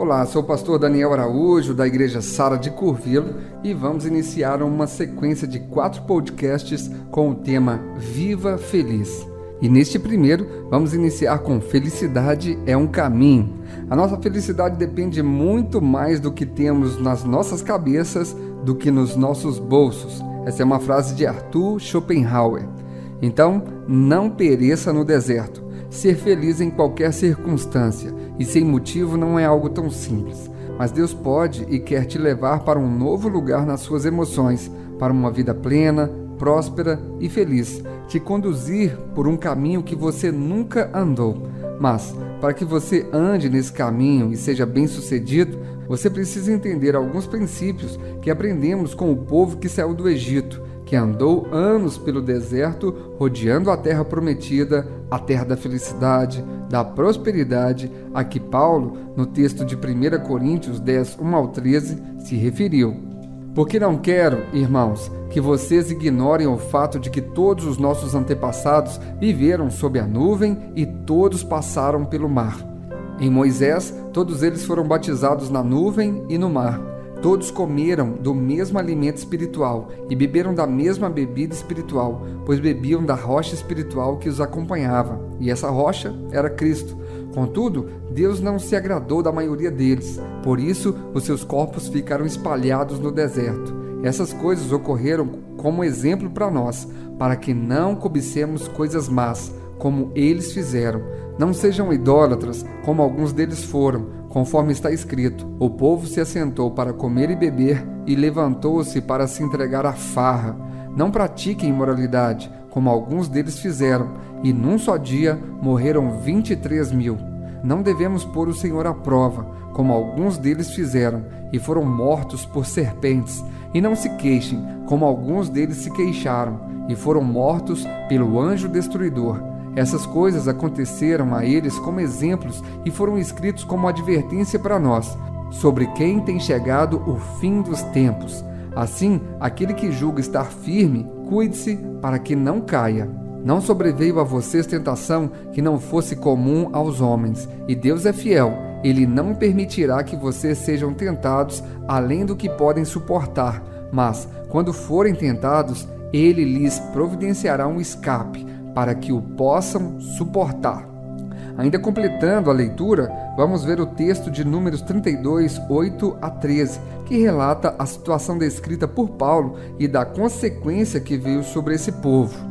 Olá, sou o pastor Daniel Araújo, da Igreja Sara de Curvelo, e vamos iniciar uma sequência de 4 podcasts com o tema Viva Feliz. E neste primeiro, vamos iniciar com Felicidade é um caminho. A nossa felicidade depende muito mais do que temos nas nossas cabeças do que nos nossos bolsos. Essa é uma frase de Arthur Schopenhauer. Então, não pereça no deserto. Ser feliz em qualquer circunstância e sem motivo não é algo tão simples. Mas Deus pode e quer te levar para um novo lugar nas suas emoções, para uma vida plena, próspera e feliz, te conduzir por um caminho que você nunca andou. Mas, para que você ande nesse caminho e seja bem-sucedido, você precisa entender alguns princípios que aprendemos com o povo que saiu do Egito, que andou anos pelo deserto, rodeando a terra prometida, a terra da felicidade, da prosperidade, a que Paulo, no texto de 1 Coríntios 10, 1 ao 13, se referiu. Porque não quero, irmãos, que vocês ignorem o fato de que todos os nossos antepassados viveram sob a nuvem e todos passaram pelo mar. Em Moisés, todos eles foram batizados na nuvem e no mar. Todos comeram do mesmo alimento espiritual e beberam da mesma bebida espiritual, pois bebiam da rocha espiritual que os acompanhava, e essa rocha era Cristo. Contudo, Deus não se agradou da maioria deles, por isso os seus corpos ficaram espalhados no deserto. Essas coisas ocorreram como exemplo para nós, para que não cobicemos coisas más, como eles fizeram. Não sejam idólatras, como alguns deles foram. Conforme está escrito, o povo se assentou para comer e beber e levantou-se para se entregar à farra. Não pratiquem imoralidade, como alguns deles fizeram, e num só dia morreram 23.000. Não devemos pôr o Senhor à prova, como alguns deles fizeram, e foram mortos por serpentes. E não se queixem, como alguns deles se queixaram, e foram mortos pelo anjo destruidor. Essas coisas aconteceram a eles como exemplos e foram escritos como advertência para nós, sobre quem tem chegado o fim dos tempos. Assim, aquele que julga estar firme, cuide-se para que não caia. Não sobreveio a vocês tentação que não fosse comum aos homens, e Deus é fiel. Ele não permitirá que vocês sejam tentados além do que podem suportar, mas, quando forem tentados, Ele lhes providenciará um escape, para que o possam suportar. Ainda completando a leitura, vamos ver o texto de Números 32, 8 a 13, que relata a situação descrita por Paulo e da consequência que veio sobre esse povo.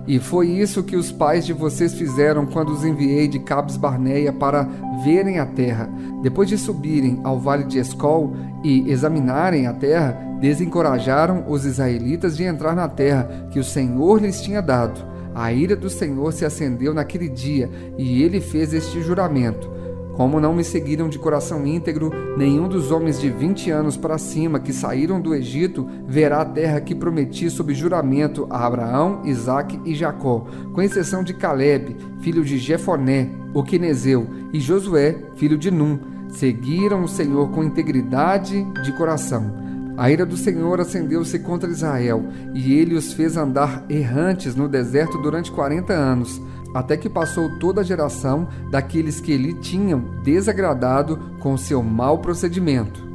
E foi isso que os pais de vocês fizeram quando os enviei de Cades Barneia para verem a terra. Depois de subirem ao vale de Escol e examinarem a terra, desencorajaram os israelitas de entrar na terra que o Senhor lhes tinha dado. A ira do Senhor se acendeu naquele dia, e ele fez este juramento: como não me seguiram de coração íntegro, nenhum dos homens de 20 anos para cima que saíram do Egito verá a terra que prometi sob juramento a Abraão, Isaque e Jacó, com exceção de Caleb, filho de Jefoné, o quenezeu, e Josué, filho de Num. Seguiram o Senhor com integridade de coração. A ira do Senhor acendeu-se contra Israel, e ele os fez andar errantes no deserto durante 40 anos, até que passou toda a geração daqueles que lhe tinham desagradado com seu mau procedimento.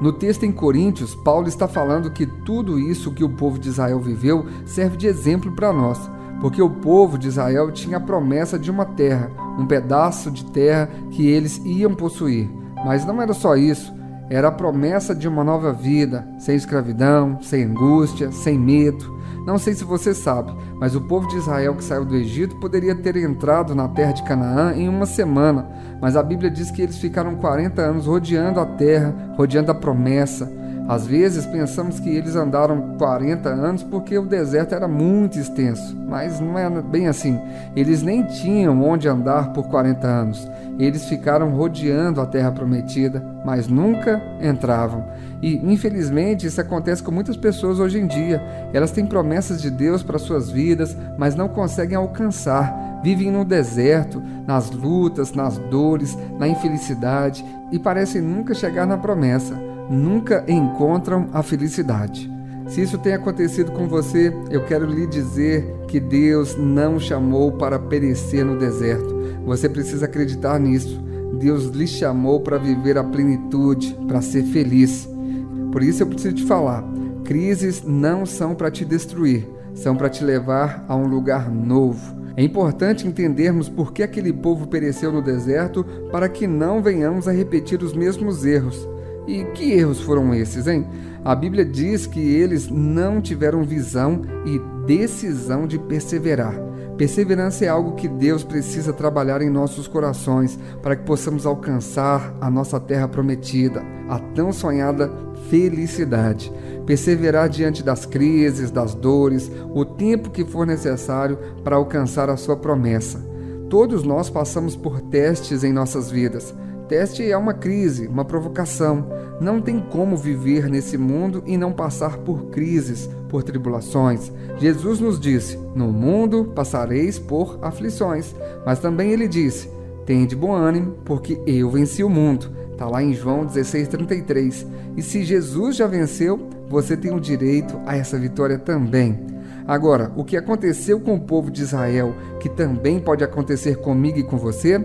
No texto em Coríntios, Paulo está falando que tudo isso que o povo de Israel viveu serve de exemplo para nós, porque o povo de Israel tinha a promessa de uma terra, um pedaço de terra que eles iam possuir. Mas não era só isso. Era a promessa de uma nova vida, sem escravidão, sem angústia, sem medo. Não sei se você sabe, mas o povo de Israel que saiu do Egito poderia ter entrado na terra de Canaã em uma semana, mas a Bíblia diz que eles ficaram 40 anos rodeando a terra, rodeando a promessa. Às vezes pensamos que eles andaram 40 anos porque o deserto era muito extenso, mas não é bem assim. Eles nem tinham onde andar por 40 anos. Eles ficaram rodeando a terra prometida, mas nunca entravam. E, infelizmente, isso acontece com muitas pessoas hoje em dia. Elas têm promessas de Deus para suas vidas, mas não conseguem alcançar. Vivem no deserto, nas lutas, nas dores, na infelicidade e parecem nunca chegar na promessa. Nunca encontram a felicidade. Se isso tem acontecido com você, eu quero lhe dizer que Deus não chamou para perecer no deserto. Você precisa acreditar nisso. Deus lhe chamou para viver a plenitude, para ser feliz. Por isso eu preciso te falar, crises não são para te destruir, são para te levar a um lugar novo. É importante entendermos por que aquele povo pereceu no deserto para que não venhamos a repetir os mesmos erros. E que erros foram esses, hein? A Bíblia diz que eles não tiveram visão e decisão de perseverar. Perseverança é algo que Deus precisa trabalhar em nossos corações para que possamos alcançar a nossa terra prometida, a tão sonhada felicidade. Perseverar diante das crises, das dores, o tempo que for necessário para alcançar a sua promessa. Todos nós passamos por testes em nossas vidas. Teste é uma crise, uma provocação. Não tem como viver nesse mundo e não passar por crises, por tribulações. Jesus nos disse, no mundo passareis por aflições. Mas também ele disse, tende bom ânimo, porque eu venci o mundo. Está lá em João 16:33. E se Jesus já venceu, você tem o direito a essa vitória também. Agora, o que aconteceu com o povo de Israel, que também pode acontecer comigo e com você?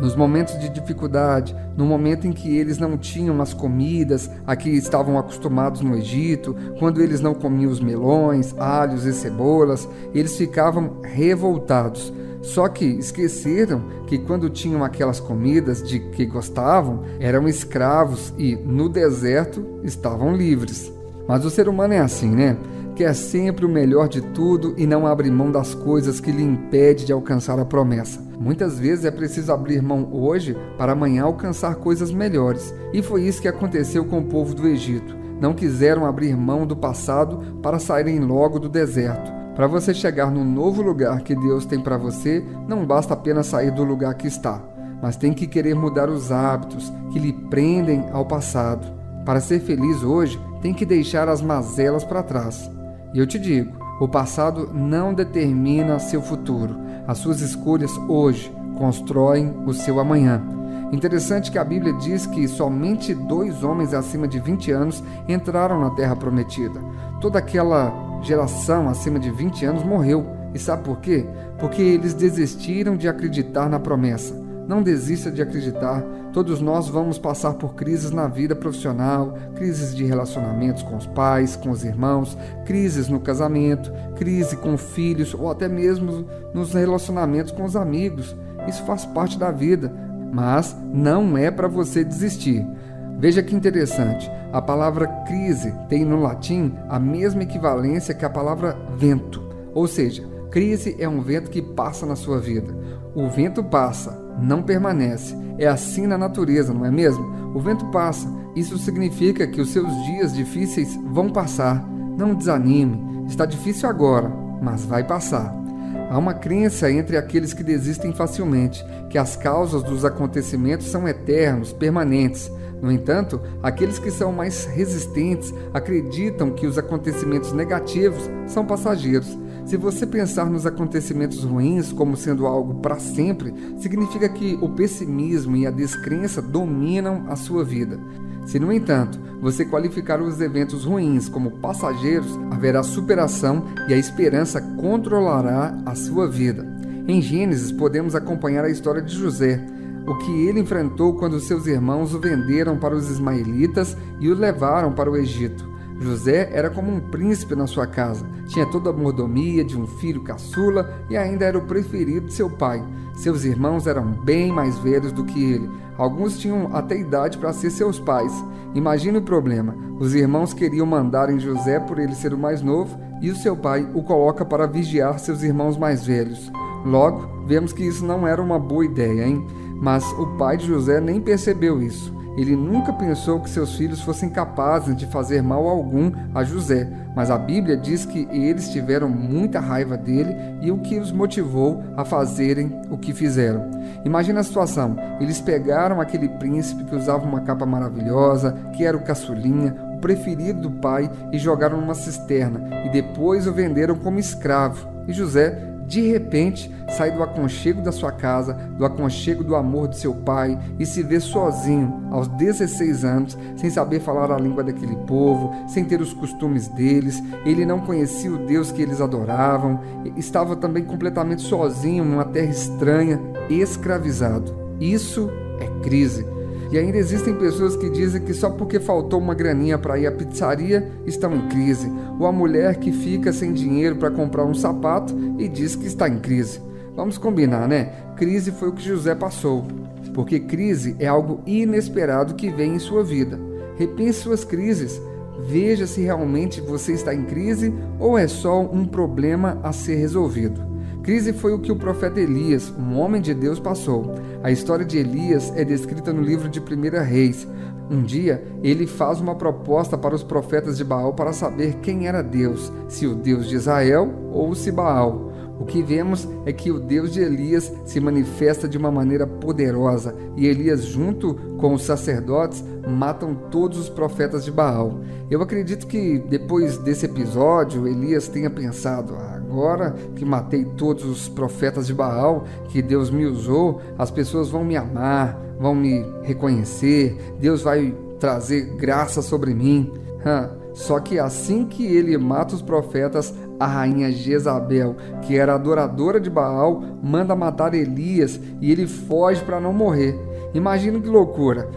Nos momentos de dificuldade, no momento em que eles não tinham as comidas a que estavam acostumados no Egito, quando eles não comiam os melões, alhos e cebolas, eles ficavam revoltados. Só que esqueceram que quando tinham aquelas comidas de que gostavam, eram escravos e no deserto estavam livres. Mas o ser humano é assim, né? Quer sempre o melhor de tudo e não abre mão das coisas que lhe impede de alcançar a promessa. Muitas vezes é preciso abrir mão hoje para amanhã alcançar coisas melhores. E foi isso que aconteceu com o povo do Egito. Não quiseram abrir mão do passado para saírem logo do deserto. Para você chegar no novo lugar que Deus tem para você, não basta apenas sair do lugar que está, mas tem que querer mudar os hábitos que lhe prendem ao passado. Para ser feliz hoje, tem que deixar as mazelas para trás. E eu te digo, o passado não determina seu futuro. As suas escolhas hoje constroem o seu amanhã. Interessante que a Bíblia diz que somente 2 homens acima de 20 anos entraram na Terra Prometida. Toda aquela geração acima de 20 anos morreu. E sabe por quê? Porque eles desistiram de acreditar na promessa. Não desista de acreditar. Todos nós vamos passar por crises na vida profissional, crises de relacionamentos com os pais, com os irmãos, crises no casamento, crise com filhos ou até mesmo nos relacionamentos com os amigos. Isso faz parte da vida, mas não é para você desistir. Veja que interessante, a palavra crise tem no latim a mesma equivalência que a palavra vento, ou seja, crise é um vento que passa na sua vida. O vento passa, não permanece. É assim na natureza, não é mesmo? O vento passa. Isso significa que os seus dias difíceis vão passar. Não desanime. Está difícil agora, mas vai passar. Há uma crença entre aqueles que desistem facilmente, que as causas dos acontecimentos são eternos, permanentes. No entanto, aqueles que são mais resistentes acreditam que os acontecimentos negativos são passageiros. Se você pensar nos acontecimentos ruins como sendo algo para sempre, significa que o pessimismo e a descrença dominam a sua vida. Se, no entanto, você qualificar os eventos ruins como passageiros, haverá superação e a esperança controlará a sua vida. Em Gênesis, podemos acompanhar a história de José, o que ele enfrentou quando seus irmãos o venderam para os ismaelitas e o levaram para o Egito. José era como um príncipe na sua casa, tinha toda a mordomia de um filho caçula e ainda era o preferido de seu pai. Seus irmãos eram bem mais velhos do que ele, alguns tinham até idade para ser seus pais. Imagine o problema, os irmãos queriam mandar em José por ele ser o mais novo e o seu pai o coloca para vigiar seus irmãos mais velhos. Logo, vemos que isso não era uma boa ideia, hein? Mas o pai de José nem percebeu isso. Ele nunca pensou que seus filhos fossem capazes de fazer mal algum a José, mas a Bíblia diz que eles tiveram muita raiva dele e o que os motivou a fazerem o que fizeram. Imagina a situação, eles pegaram aquele príncipe que usava uma capa maravilhosa, que era o caçulinha, o preferido do pai, e jogaram numa cisterna, e depois o venderam como escravo. E José, de repente, sai do aconchego da sua casa, do aconchego do amor de seu pai e se vê sozinho, aos 16 anos, sem saber falar a língua daquele povo, sem ter os costumes deles. Ele não conhecia o Deus que eles adoravam, estava também completamente sozinho numa terra estranha, escravizado. Isso é crise. E ainda existem pessoas que dizem que só porque faltou uma graninha para ir à pizzaria estão em crise. Ou a mulher que fica sem dinheiro para comprar um sapato e diz que está em crise. Vamos combinar, né? Crise foi o que José passou. Porque crise é algo inesperado que vem em sua vida. Repense suas crises. Veja se realmente você está em crise ou é só um problema a ser resolvido. Crise foi o que o profeta Elias, um homem de Deus, passou. A história de Elias é descrita no livro de 1 Reis. Um dia, ele faz uma proposta para os profetas de Baal para saber quem era Deus, se o Deus de Israel ou se Baal. O que vemos é que o Deus de Elias se manifesta de uma maneira poderosa e Elias, junto com os sacerdotes, matam todos os profetas de Baal. Eu acredito que depois desse episódio, Elias tenha pensado: agora que matei todos os profetas de Baal, que Deus me usou, as pessoas vão me amar, vão me reconhecer, Deus vai trazer graça sobre mim. Só que assim que ele mata os profetas, a rainha Jezabel, que era adoradora de Baal, manda matar Elias e ele foge para não morrer. Imagina que loucura!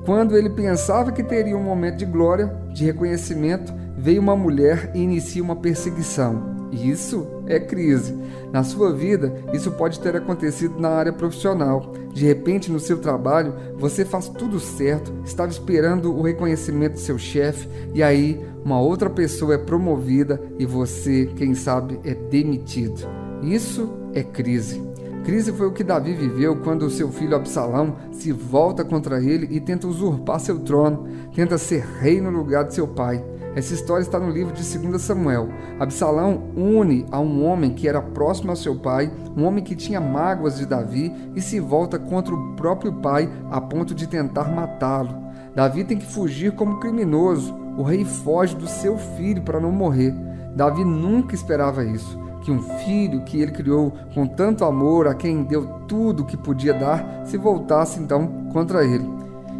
Quando ele pensava que teria um momento de glória, de reconhecimento, veio uma mulher e inicia uma perseguição. Isso é crise. Na sua vida, isso pode ter acontecido na área profissional. De repente, no seu trabalho, você faz tudo certo, estava esperando o reconhecimento do seu chefe, e aí uma outra pessoa é promovida e você, quem sabe, é demitido. Isso é crise. Crise foi o que Davi viveu quando seu filho Absalão se volta contra ele e tenta usurpar seu trono, tenta ser rei no lugar de seu pai. Essa história está no livro de 2 Samuel. Absalão une a um homem que era próximo ao seu pai, um homem que tinha mágoas de Davi, e se volta contra o próprio pai a ponto de tentar matá-lo. Davi tem que fugir como criminoso. O rei foge do seu filho para não morrer. Davi nunca esperava isso, que um filho que ele criou com tanto amor, a quem deu tudo o que podia dar, se voltasse então contra ele.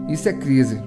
Isso é crise.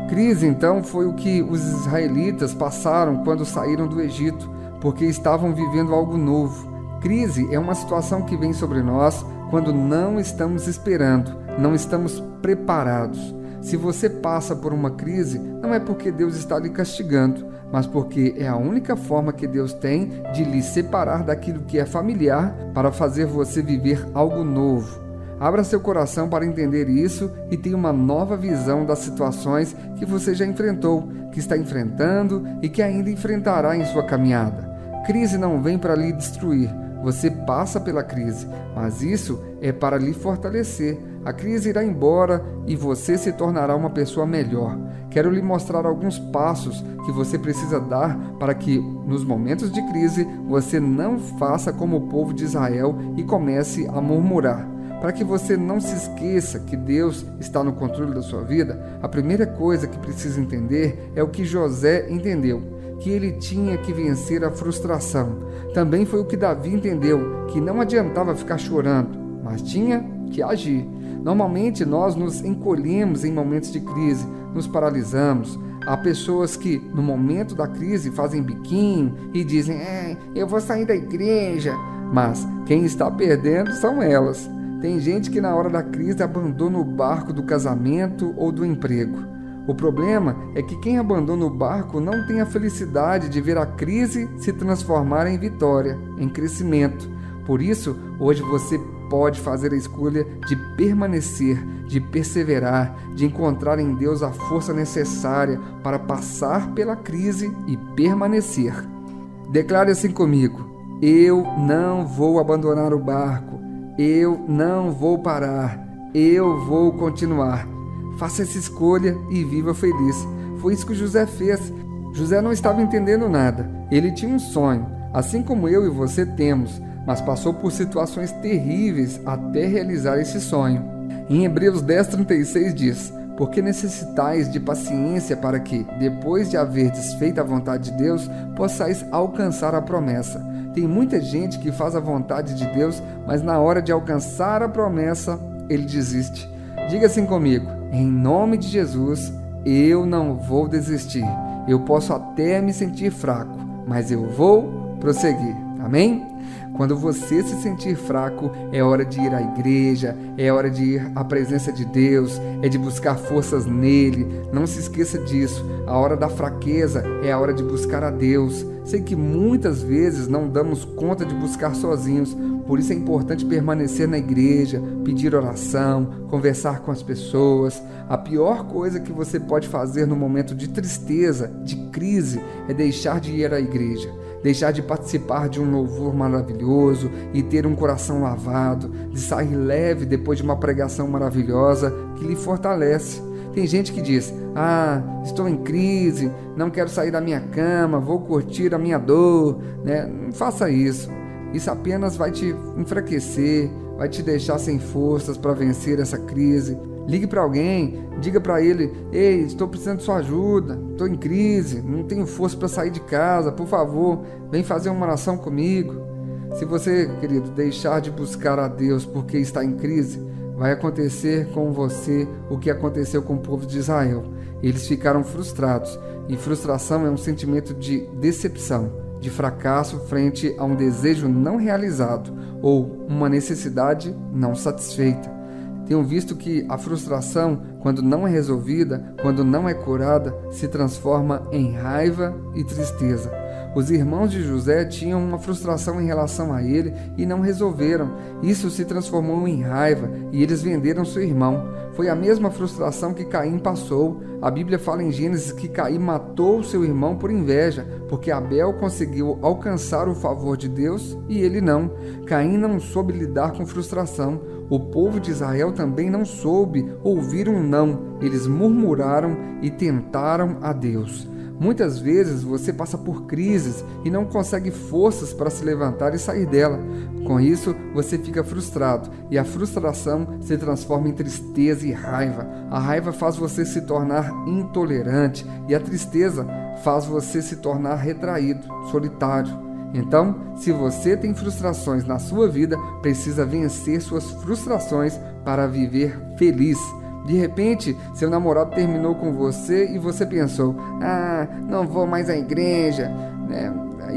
Crise, então, foi o que os israelitas passaram quando saíram do Egito, porque estavam vivendo algo novo. Crise é uma situação que vem sobre nós quando não estamos esperando, não estamos preparados. Se você passa por uma crise, não é porque Deus está lhe castigando, mas porque é a única forma que Deus tem de lhe separar daquilo que é familiar para fazer você viver algo novo. Abra seu coração para entender isso e tenha uma nova visão das situações que você já enfrentou, que está enfrentando e que ainda enfrentará em sua caminhada. Crise não vem para lhe destruir, você passa pela crise, mas isso é para lhe fortalecer. A crise irá embora e você se tornará uma pessoa melhor. Quero lhe mostrar alguns passos que você precisa dar para que, nos momentos de crise, você não faça como o povo de Israel e comece a murmurar. Para que você não se esqueça que Deus está no controle da sua vida, a primeira coisa que precisa entender é o que José entendeu, que ele tinha que vencer a frustração. Também foi o que Davi entendeu, que não adiantava ficar chorando, mas tinha que agir. Normalmente nós nos encolhemos em momentos de crise, nos paralisamos. Há pessoas que no momento da crise fazem biquinho e dizem: eu vou sair da igreja, mas quem está perdendo são elas. Tem gente que na hora da crise abandona o barco do casamento ou do emprego. O problema é que quem abandona o barco não tem a felicidade de ver a crise se transformar em vitória, em crescimento. Por isso, hoje você pode fazer a escolha de permanecer, de perseverar, de encontrar em Deus a força necessária para passar pela crise e permanecer. Declare assim comigo: eu não vou abandonar o barco. Eu não vou parar, eu vou continuar. Faça essa escolha e viva feliz. Foi isso que José fez. José não estava entendendo nada. Ele tinha um sonho, assim como eu e você temos, mas passou por situações terríveis até realizar esse sonho. Em Hebreus 10:36 diz: porque necessitais de paciência para que, depois de haverdes feito a vontade de Deus, possais alcançar a promessa. Tem muita gente que faz a vontade de Deus, mas na hora de alcançar a promessa, ele desiste. Diga assim comigo: em nome de Jesus, eu não vou desistir. Eu posso até me sentir fraco, mas eu vou prosseguir. Amém? Quando você se sentir fraco, é hora de ir à igreja, é hora de ir à presença de Deus, é de buscar forças nele. Não se esqueça disso. A hora da fraqueza é a hora de buscar a Deus. Sei que muitas vezes não damos conta de buscar sozinhos, por isso é importante permanecer na igreja, pedir oração, conversar com as pessoas. A pior coisa que você pode fazer no momento de tristeza, de crise, é deixar de ir à igreja, deixar de participar de um louvor maravilhoso e ter um coração lavado, de sair leve depois de uma pregação maravilhosa que lhe fortalece. Tem gente que diz: estou em crise, não quero sair da minha cama, vou curtir a minha dor, né? Não faça isso. Isso apenas vai te enfraquecer, vai te deixar sem forças para vencer essa crise. Ligue para alguém, diga para ele: ei, estou precisando de sua ajuda, estou em crise, não tenho força para sair de casa, por favor, vem fazer uma oração comigo. Se você, querido, deixar de buscar a Deus porque está em crise, vai acontecer com você o que aconteceu com o povo de Israel. Eles ficaram frustrados, e frustração é um sentimento de decepção, de fracasso frente a um desejo não realizado ou uma necessidade não satisfeita. Tenho visto que a frustração, quando não é resolvida, quando não é curada, se transforma em raiva e tristeza. Os irmãos de José tinham uma frustração em relação a ele e não resolveram. Isso se transformou em raiva e eles venderam seu irmão. Foi a mesma frustração que Caim passou. A Bíblia fala em Gênesis que Caim matou seu irmão por inveja, porque Abel conseguiu alcançar o favor de Deus e ele não. Caim não soube lidar com frustração. O povo de Israel também não soube ouvir um não. Eles murmuraram e tentaram a Deus. Muitas vezes você passa por crises e não consegue forças para se levantar e sair dela. Com isso, você fica frustrado e a frustração se transforma em tristeza e raiva. A raiva faz você se tornar intolerante e a tristeza faz você se tornar retraído, solitário. Então, se você tem frustrações na sua vida, precisa vencer suas frustrações para viver feliz. De repente, seu namorado terminou com você e você pensou: não vou mais à igreja, né?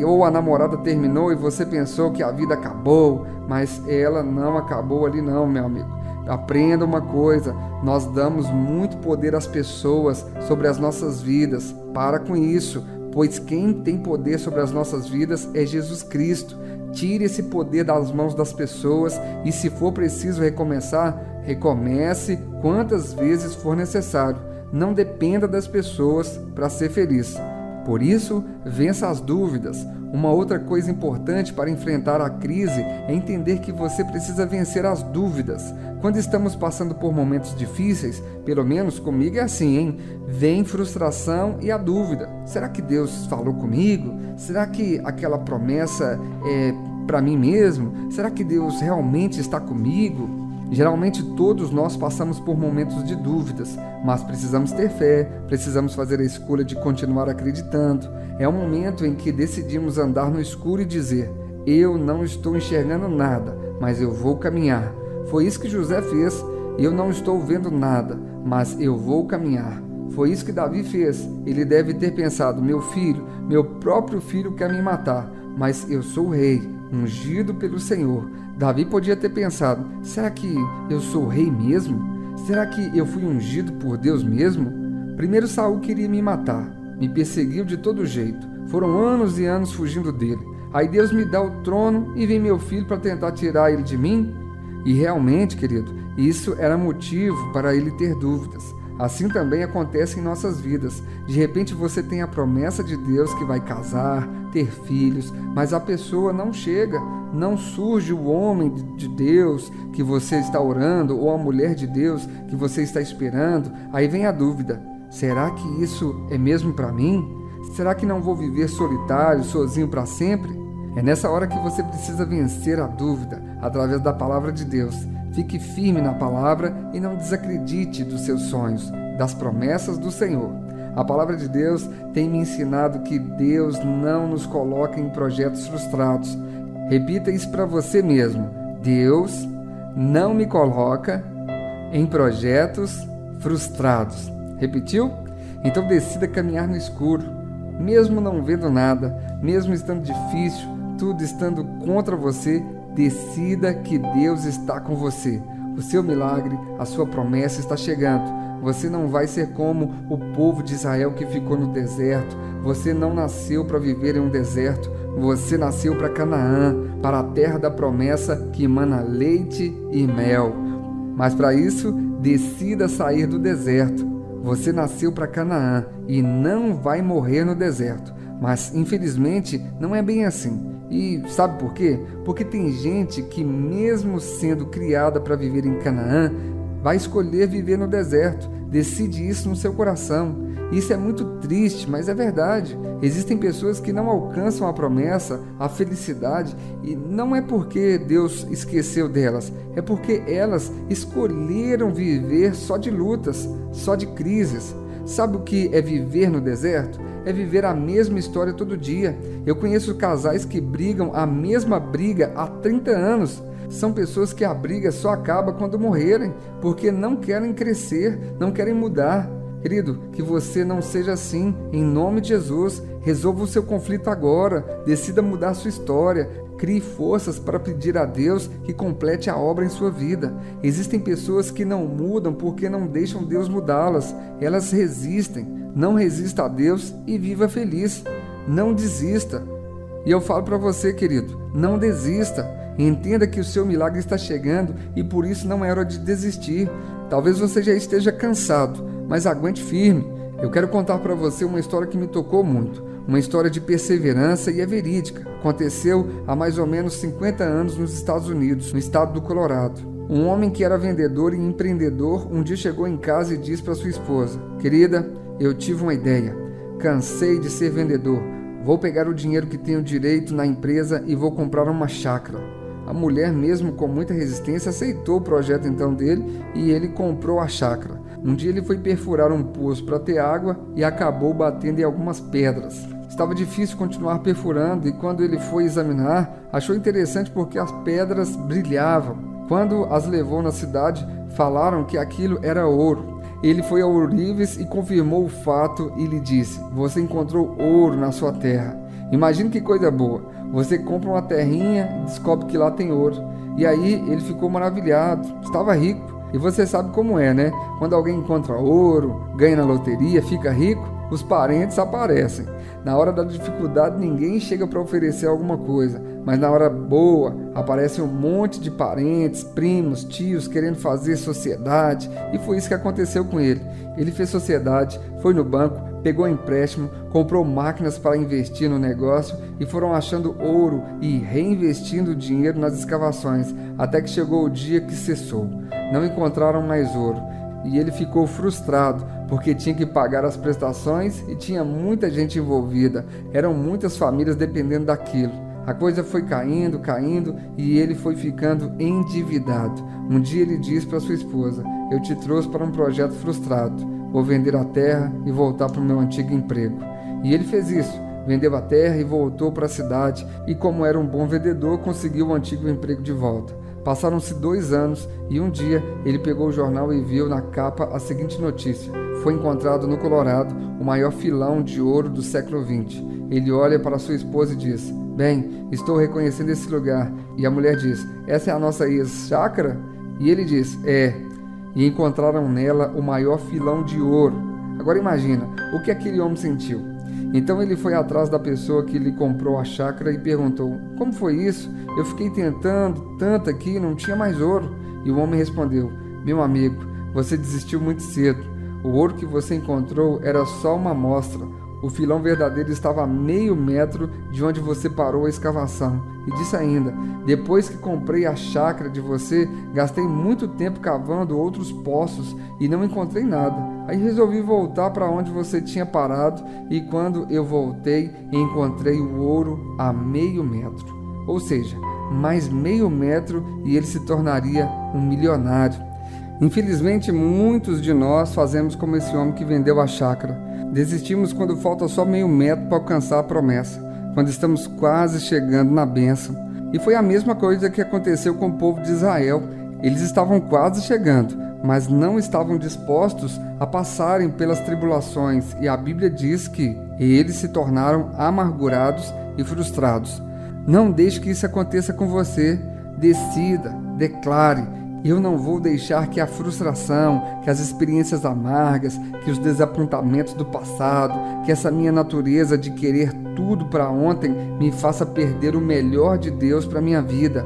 Ou a namorada terminou e você pensou que a vida acabou, mas ela não acabou ali não, meu amigo. Aprenda uma coisa: nós damos muito poder às pessoas sobre as nossas vidas. Para com isso, pois quem tem poder sobre as nossas vidas é Jesus Cristo. Tire esse poder das mãos das pessoas e, se for preciso recomeçar, recomece quantas vezes for necessário. Não dependa das pessoas para ser feliz. Por isso, vença as dúvidas. Uma outra coisa importante para enfrentar a crise é entender que você precisa vencer as dúvidas. Quando estamos passando por momentos difíceis, pelo menos comigo é assim, hein? Vem frustração e a dúvida. Será que Deus falou comigo? Será que aquela promessa é para mim mesmo? Será que Deus realmente está comigo? Geralmente todos nós passamos por momentos de dúvidas, mas precisamos ter fé, precisamos fazer a escolha de continuar acreditando. É um momento em que decidimos andar no escuro e dizer: eu não estou enxergando nada, mas eu vou caminhar. Foi isso que José fez. Eu não estou vendo nada, mas eu vou caminhar. Foi isso que Davi fez. Ele deve ter pensado: meu filho, meu próprio filho quer me matar, mas eu sou o rei, ungido pelo Senhor. Davi podia ter pensado: será que eu sou o rei mesmo? Será que eu fui ungido por Deus mesmo? Primeiro Saul queria me matar, me perseguiu de todo jeito. Foram anos e anos fugindo dele. Aí Deus me dá o trono e vem meu filho para tentar tirar ele de mim? E realmente, querido, isso era motivo para ele ter dúvidas. Assim também acontece em nossas vidas. De repente você tem a promessa de Deus que vai casar, ter filhos, mas a pessoa não chega, não surge o homem de Deus que você está orando ou a mulher de Deus que você está esperando. Aí vem a dúvida: será que isso é mesmo para mim? Será que não vou viver solitário, sozinho para sempre? É nessa hora que você precisa vencer a dúvida através da palavra de Deus. Fique firme na palavra e não desacredite dos seus sonhos, das promessas do Senhor. A palavra de Deus tem me ensinado que Deus não nos coloca em projetos frustrados. Repita isso para você mesmo: Deus não me coloca em projetos frustrados. Repetiu? Então decida caminhar no escuro, mesmo não vendo nada, mesmo estando difícil. tudo estando contra você, decida que Deus está com você. O seu milagre, a sua promessa está chegando. Você não vai ser como o povo de Israel que ficou no deserto. Você não nasceu para viver em um deserto. Você nasceu para Canaã, para a terra da promessa que emana leite e mel. Mas para isso, decida sair do deserto. Você nasceu para Canaã e não vai morrer no deserto. Mas, infelizmente, não é bem assim. E sabe por quê? Porque tem gente que, mesmo sendo criada para viver em Canaã, vai escolher viver no deserto. Decide isso no seu coração. Isso é muito triste, mas é verdade. Existem pessoas que não alcançam a promessa, a felicidade, e não é porque Deus esqueceu delas, é porque elas escolheram viver só de lutas, só de crises. Sabe o que é viver no deserto? É viver a mesma história todo dia. Eu conheço casais que brigam a mesma briga há 30 anos. São pessoas que a briga só acaba quando morrerem, porque não querem crescer, não querem mudar. Querido, que você não seja assim, em nome de Jesus. Resolva o seu conflito agora, decida mudar sua história, crie forças para pedir a Deus que complete a obra em sua vida. Existem pessoas que não mudam porque não deixam Deus mudá-las, elas resistem. Não resista a Deus e viva feliz, não desista. E eu falo para você, querido, não desista. Entenda que o seu milagre está chegando e por isso não é hora de desistir. Talvez você já esteja cansado, mas aguente firme. Eu quero contar para você uma história que me tocou muito. Uma história de perseverança e é verídica. Aconteceu há mais ou menos 50 anos nos Estados Unidos, no estado do Colorado. Um homem que era vendedor e empreendedor um dia chegou em casa e disse para sua esposa: "Querida, eu tive uma ideia. Cansei de ser vendedor. Vou pegar o dinheiro que tenho direito na empresa e vou comprar uma chácara." A mulher, mesmo com muita resistência, aceitou o projeto então dele e ele comprou a chácara. Um dia ele foi perfurar um poço para ter água e acabou batendo em algumas pedras. Estava difícil continuar perfurando e quando ele foi examinar, achou interessante porque as pedras brilhavam. Quando as levou na cidade, falaram que aquilo era ouro. Ele foi ao ourives e confirmou o fato e lhe disse: "Você encontrou ouro na sua terra." Imagine que coisa boa. Você compra uma terrinha e descobre que lá tem ouro. E aí ele ficou maravilhado, estava rico. E você sabe como é, né? Quando alguém encontra ouro, ganha na loteria, fica rico, os parentes aparecem. Na hora da dificuldade ninguém chega para oferecer alguma coisa, mas na hora boa aparece um monte de parentes, primos, tios querendo fazer sociedade, e foi isso que aconteceu com ele. Ele fez sociedade, foi no banco, pegou empréstimo, comprou máquinas para investir no negócio e foram achando ouro e reinvestindo o dinheiro nas escavações, até que chegou o dia que cessou. Não encontraram mais ouro e ele ficou frustrado porque tinha que pagar as prestações e tinha muita gente envolvida, eram muitas famílias dependendo daquilo. A coisa foi caindo e ele foi ficando endividado. Um dia ele disse para sua esposa: "Eu te trouxe para um projeto frustrado. Vou vender a terra e voltar para o meu antigo emprego." E ele fez isso. Vendeu a terra e voltou para a cidade e, como era um bom vendedor, conseguiu o antigo emprego de volta. Passaram-se 2 anos e um dia ele pegou o jornal e viu na capa a seguinte notícia: foi encontrado no Colorado o maior filão de ouro do século XX. Ele olha para sua esposa e diz: "Bem, estou reconhecendo esse lugar." E a mulher diz: "Essa é a nossa ex-chácara?" E ele diz: "É." E encontraram nela o maior filão de ouro. Agora imagina o que aquele homem sentiu. Então ele foi atrás da pessoa que lhe comprou a chácara e perguntou: "Como foi isso? Eu fiquei tentando tanto aqui e não tinha mais ouro." E o homem respondeu: "Meu amigo, você desistiu muito cedo. O ouro que você encontrou era só uma amostra. O filão verdadeiro estava a meio metro de onde você parou a escavação." E disse ainda: "Depois que comprei a chácara de você, gastei muito tempo cavando outros poços e não encontrei nada. Aí resolvi voltar para onde você tinha parado e quando eu voltei, encontrei o ouro a meio metro." Ou seja, mais meio metro e ele se tornaria um milionário. Infelizmente, muitos de nós fazemos como esse homem que vendeu a chácara. Desistimos quando falta só meio metro para alcançar a promessa, quando estamos quase chegando na bênção. E foi a mesma coisa que aconteceu com o povo de Israel. Eles estavam quase chegando, mas não estavam dispostos a passarem pelas tribulações, e a Bíblia diz que eles se tornaram amargurados e frustrados. Não deixe que isso aconteça com você. Decida, declare: eu não vou deixar que a frustração, que as experiências amargas, que os desapontamentos do passado, que essa minha natureza de querer tudo para ontem me faça perder o melhor de Deus para minha vida.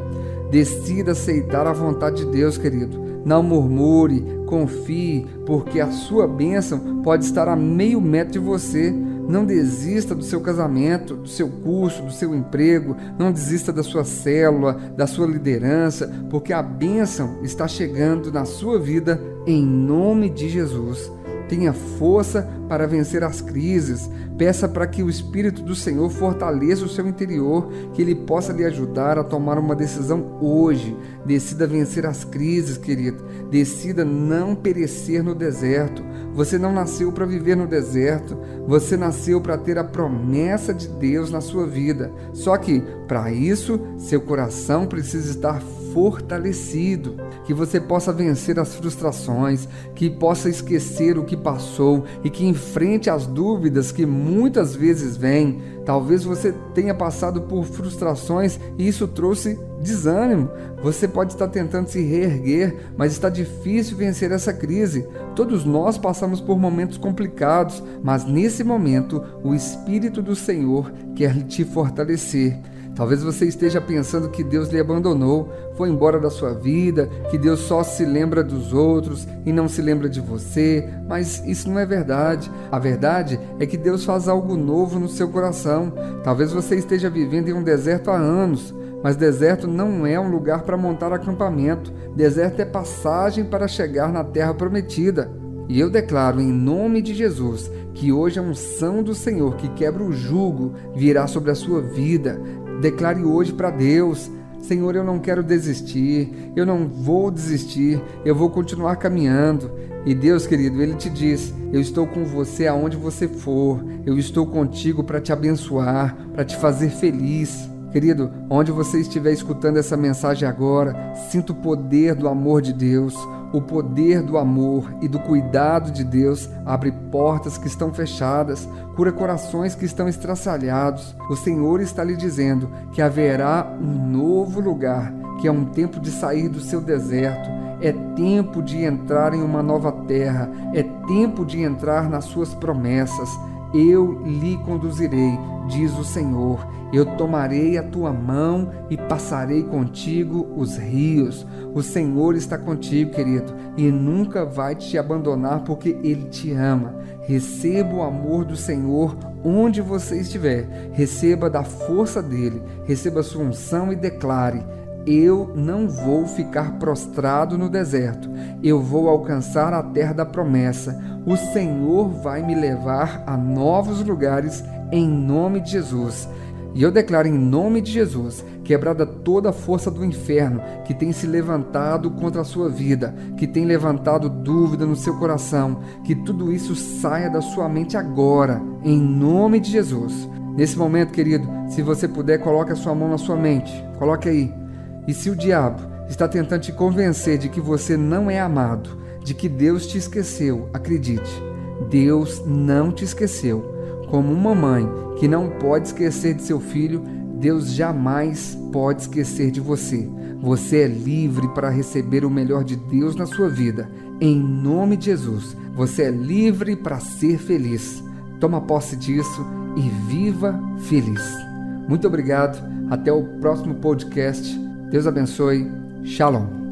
Decida aceitar a vontade de Deus, querido. Não murmure, confie, porque a sua bênção pode estar a meio metro de você. Não desista do seu casamento, do seu curso, do seu emprego. Não desista da sua célula, da sua liderança, porque a bênção está chegando na sua vida em nome de Jesus. Tenha força para vencer as crises. Peça para que o Espírito do Senhor fortaleça o seu interior, que Ele possa lhe ajudar a tomar uma decisão hoje. Decida vencer as crises, querido. Decida não perecer no deserto. Você não nasceu para viver no deserto. Você nasceu para ter a promessa de Deus na sua vida. Só que, para isso, seu coração precisa estar fortalecido, que você possa vencer as frustrações, que possa esquecer o que passou e que enfrente as dúvidas que muitas vezes vêm. Talvez você tenha passado por frustrações e isso trouxe desânimo. Você pode estar tentando se reerguer, mas está difícil vencer essa crise. Todos nós passamos por momentos complicados, mas nesse momento o Espírito do Senhor quer te fortalecer. Talvez você esteja pensando que Deus lhe abandonou, foi embora da sua vida, que Deus só se lembra dos outros e não se lembra de você, mas isso não é verdade. A verdade é que Deus faz algo novo no seu coração. Talvez você esteja vivendo em um deserto há anos, mas deserto não é um lugar para montar acampamento. Deserto é passagem para chegar na terra prometida. E eu declaro em nome de Jesus que hoje a unção do Senhor que quebra o jugo virá sobre a sua vida. Declare hoje para Deus: Senhor, eu não quero desistir, eu não vou desistir, eu vou continuar caminhando. E Deus, querido, Ele te diz: eu estou com você aonde você for, eu estou contigo para te abençoar, para te fazer feliz. Querido, onde você estiver escutando essa mensagem agora, sinta o poder do amor de Deus. O poder do amor e do cuidado de Deus abre portas que estão fechadas, cura corações que estão estraçalhados. O Senhor está lhe dizendo que haverá um novo lugar, que é um tempo de sair do seu deserto. É tempo de entrar em uma nova terra, é tempo de entrar nas suas promessas. Eu lhe conduzirei, diz o Senhor. Eu tomarei a tua mão e passarei contigo os rios. O Senhor está contigo, querido, e nunca vai te abandonar porque Ele te ama. Receba o amor do Senhor onde você estiver. Receba da força dEle, receba a sua unção e declare: eu não vou ficar prostrado no deserto, eu vou alcançar a terra da promessa. O Senhor vai me levar a novos lugares em nome de Jesus. E eu declaro em nome de Jesus, quebrada toda a força do inferno que tem se levantado contra a sua vida, que tem levantado dúvida no seu coração, que tudo isso saia da sua mente agora, em nome de Jesus. Nesse momento, querido, se você puder, coloque a sua mão na sua mente, coloque aí. E se o diabo está tentando te convencer de que você não é amado, de que Deus te esqueceu, acredite, Deus não te esqueceu. Como uma mãe que não pode esquecer de seu filho, Deus jamais pode esquecer de você. Você é livre para receber o melhor de Deus na sua vida. Em nome de Jesus, você é livre para ser feliz. Toma posse disso e viva feliz. Muito obrigado. Até o próximo podcast. Deus abençoe. Shalom.